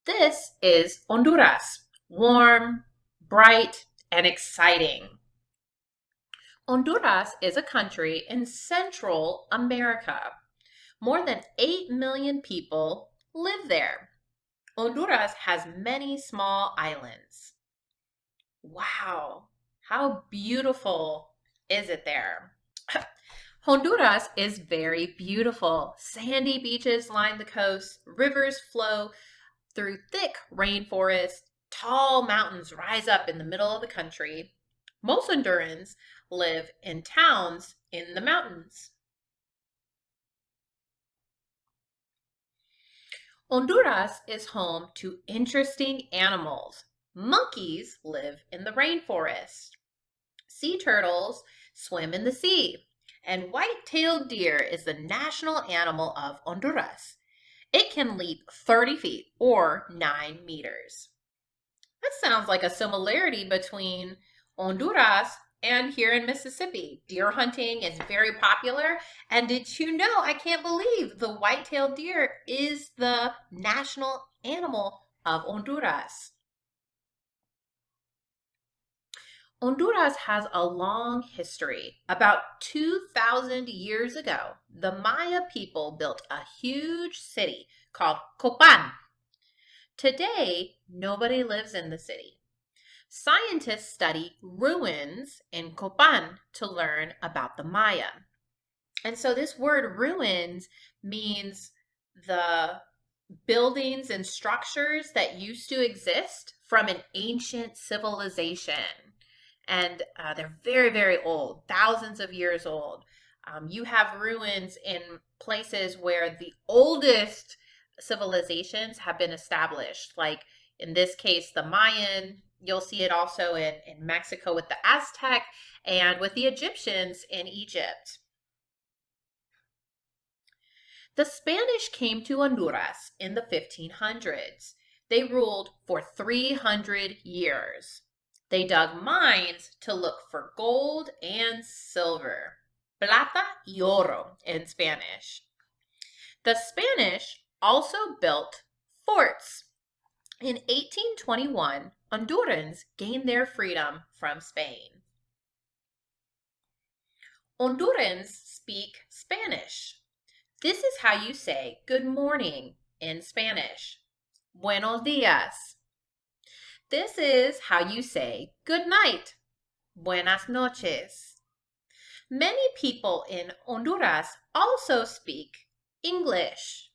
This is Honduras, warm, bright, and exciting. Honduras is a country in Central America. More than 8 million people live there. Honduras has many small islands. Wow, how beautiful is it there? Honduras is very beautiful. Sandy beaches line the coast, rivers flow through thick rainforest, tall mountains rise up in the middle of the country. Most Hondurans live in towns in the mountains. Honduras is home to interesting animals. Monkeys live in the rainforest. Sea turtles swim in the sea. And white-tailed deer is the national animal of Honduras. It can leap 30 feet or 9 meters. That sounds like a similarity between Honduras and here in Mississippi. Deer hunting is very popular. And did you know, I can't believe the white-tailed deer is the national animal of Honduras. Honduras has a long history. About 2,000 years ago, the Maya people built a huge city called Copan. Today, nobody lives in the city. Scientists study ruins in Copan to learn about the Maya. And so this word ruins means the buildings and structures that used to exist from an ancient civilization. And they're very, very old, thousands of years old. You have ruins in places where the oldest civilizations have been established, like in this case, the Mayan. You'll see it also in Mexico with the Aztec and with the Egyptians in Egypt. The Spanish came to Honduras in the 1500s. They ruled for 300 years. They dug mines to look for gold and silver, plata y oro in Spanish. The Spanish also built forts. In 1821, Hondurans gained their freedom from Spain. Hondurans speak Spanish. This is how you say good morning in Spanish. Buenos días. This is how you say good night. Buenas noches. Many people in Honduras also speak English.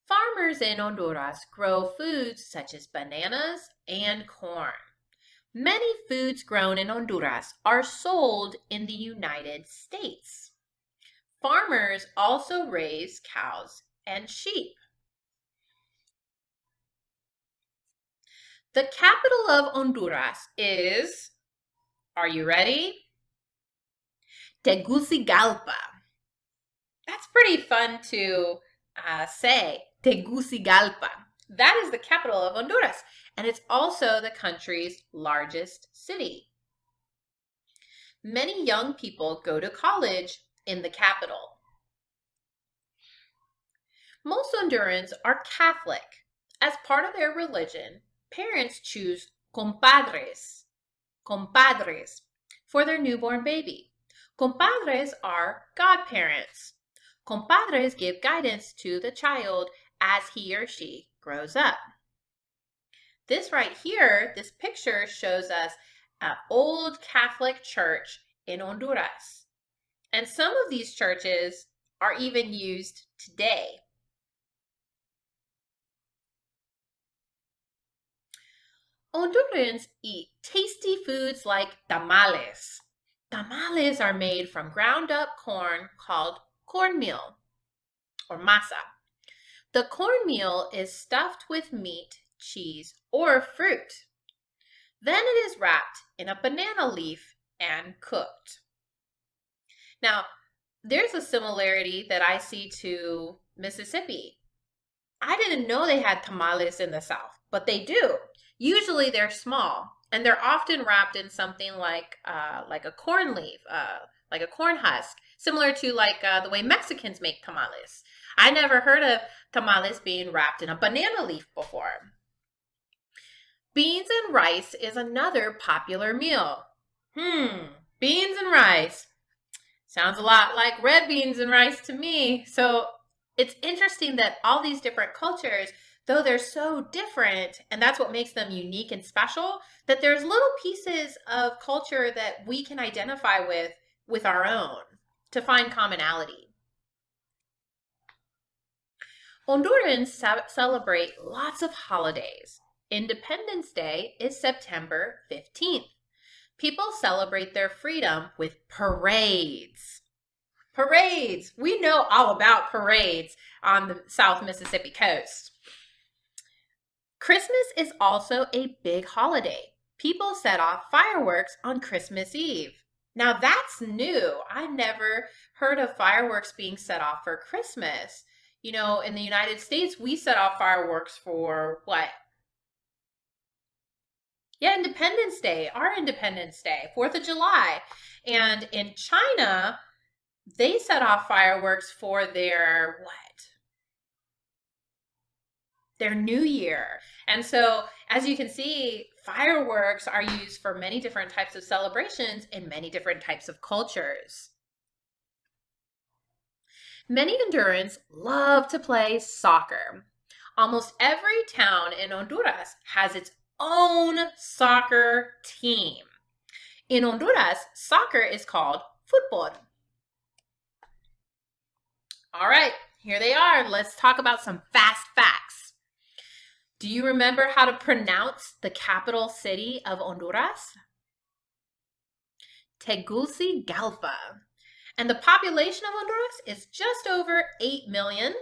Farmers in Honduras grow foods such as bananas and corn. Many foods grown in Honduras are sold in the United States. Farmers also raise cows and sheep. The capital of Honduras is, are you ready? Tegucigalpa. That's pretty fun to say, Tegucigalpa. That is the capital of Honduras, and it's also the country's largest city. Many young people go to college in the capital. Most Hondurans are Catholic. As part of their religion, parents choose compadres for their newborn baby. Compadres are godparents. Compadres give guidance to the child as he or she grows up. This right here, this picture shows us an old Catholic church in Honduras. And some of these churches are even used today. Hondurans eat tasty foods like tamales. Tamales are made from ground up corn called cornmeal or masa. The cornmeal is stuffed with meat, cheese, or fruit. Then it is wrapped in a banana leaf and cooked. Now, there's a similarity that I see to Mississippi. I didn't know they had tamales in the South, but they do. Usually they're small, and they're often wrapped in something like a corn leaf, like a corn husk, similar to the way Mexicans make tamales. I never heard of tamales being wrapped in a banana leaf before. Beans and rice is another popular meal. Beans and rice. Sounds a lot like red beans and rice to me. So it's interesting that all these different cultures, though they're so different, and that's what makes them unique and special, that there's little pieces of culture that we can identify with our own to find commonality. Hondurans celebrate lots of holidays. Independence Day is September 15th. People celebrate their freedom with parades. Parades! We know all about parades on the South Mississippi coast. Christmas is also a big holiday. People set off fireworks on Christmas Eve. Now that's new. I never heard of fireworks being set off for Christmas. You know, in the United States, we set off fireworks for what? Yeah, Independence Day, our Independence Day, 4th of July. And in China, they set off fireworks for their what? Their New Year. And so, as you can see, fireworks are used for many different types of celebrations in many different types of cultures. Many Hondurans love to play soccer. Almost every town in Honduras has its own soccer team. In Honduras, soccer is called football. All right, here they are. Let's talk about some fast facts. Do you remember how to pronounce the capital city of Honduras? Tegucigalpa. And the population of Honduras is just over 8 million.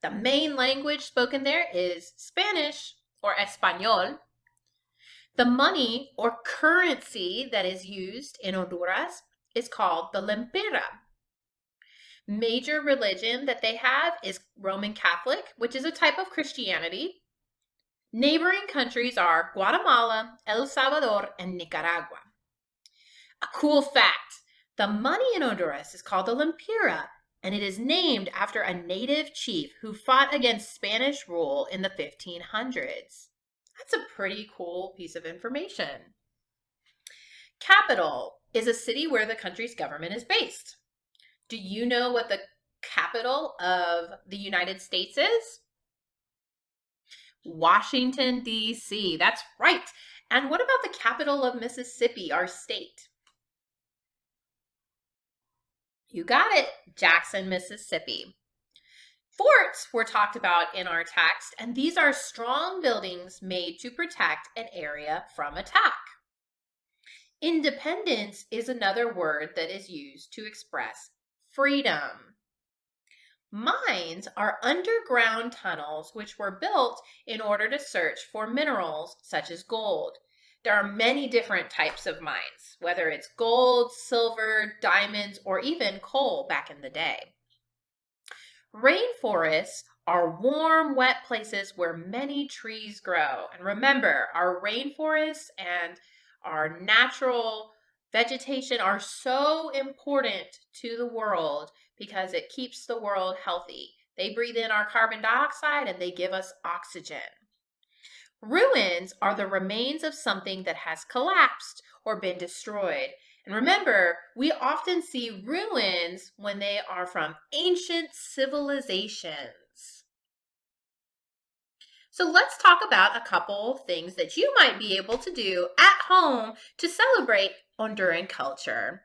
The main language spoken there is Spanish or Espanol. The money or currency that is used in Honduras is called the lempira. Major religion that they have is Roman Catholic, which is a type of Christianity. Neighboring countries are Guatemala, El Salvador, and Nicaragua. A cool fact. The money in Honduras is called the lempira, and it is named after a native chief who fought against Spanish rule in the 1500s. That's a pretty cool piece of information. Capital is a city where the country's government is based. Do you know what the capital of the United States is? Washington, D.C. That's right. And what about the capital of Mississippi, our state? You got it, Jackson, Mississippi. Forts were talked about in our text, and these are strong buildings made to protect an area from attack. Independence is another word that is used to express freedom. Mines are underground tunnels which were built in order to search for minerals such as gold. There are many different types of mines, whether it's gold, silver, diamonds, or even coal back in the day. Rainforests are warm, wet places where many trees grow. And remember, our rainforests and our natural vegetation are so important to the world because it keeps the world healthy. They breathe in our carbon dioxide and they give us oxygen. Ruins are the remains of something that has collapsed or been destroyed. And remember, we often see ruins when they are from ancient civilizations. So let's talk about a couple things that you might be able to do at home to celebrate Honduran culture.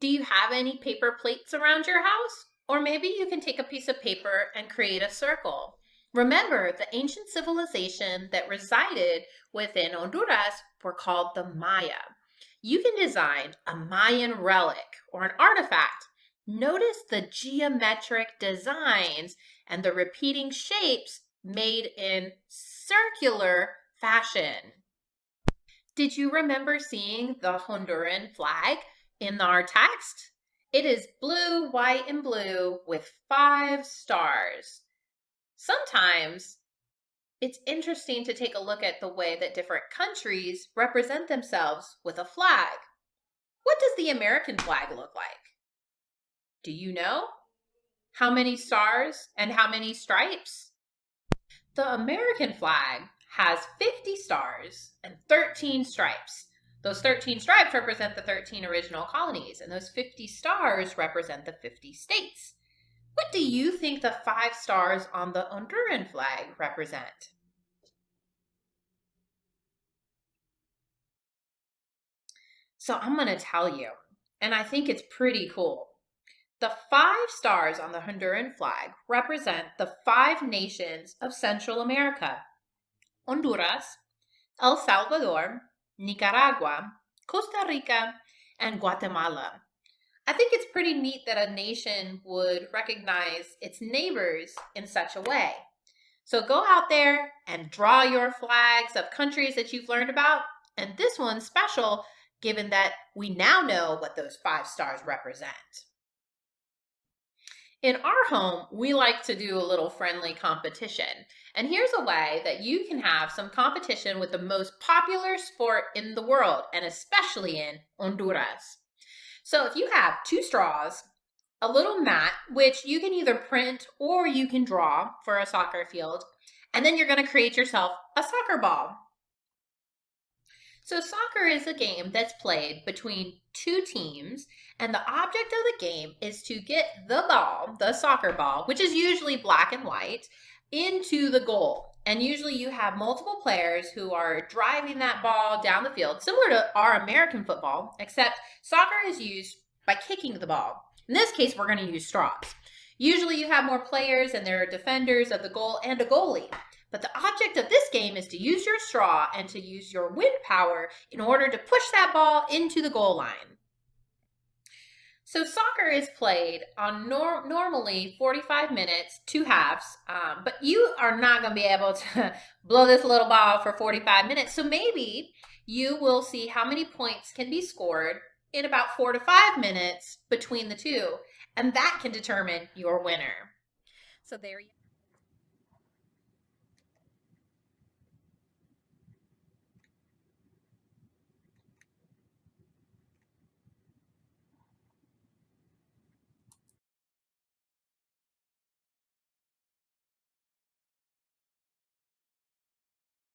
Do you have any paper plates around your house? Or maybe you can take a piece of paper and create a circle. Remember, the ancient civilization that resided within Honduras were called the Maya. You can design a Mayan relic or an artifact. Notice the geometric designs and the repeating shapes made in circular fashion. Did you remember seeing the Honduran flag in our text? It is blue, white, and blue with 5 stars. Sometimes it's interesting to take a look at the way that different countries represent themselves with a flag. What does the American flag look like? Do you know? How many stars and how many stripes? The American flag has 50 stars and 13 stripes. Those 13 stripes represent the 13 original colonies, and those 50 stars represent the 50 states. What do you think the 5 stars on the Honduran flag represent? So I'm going to tell you, and I think it's pretty cool. The 5 stars on the Honduran flag represent the 5 nations of Central America: Honduras, El Salvador, Nicaragua, Costa Rica, and Guatemala. I think it's pretty neat that a nation would recognize its neighbors in such a way. So go out there and draw your flags of countries that you've learned about. And this one's special given that we now know what those 5 stars represent. In our home, we like to do a little friendly competition. And here's a way that you can have some competition with the most popular sport in the world, and especially in Honduras. So if you have 2 straws, a little mat, which you can either print or you can draw for a soccer field, and then you're going to create yourself a soccer ball. So soccer is a game that's played between 2 teams, and the object of the game is to get the ball, the soccer ball, which is usually black and white, into the goal. And usually you have multiple players who are driving that ball down the field, similar to our American football, except soccer is used by kicking the ball. In this case, we're going to use straws. Usually you have more players and there are defenders of the goal and a goalie. But the object of this game is to use your straw and to use your wind power in order to push that ball into the goal line. So soccer is played on normally 45 minutes, 2 halves, but you are not going to be able to blow this little ball for 45 minutes. So maybe you will see how many points can be scored in about 4 to 5 minutes between the two, and that can determine your winner. So there you go.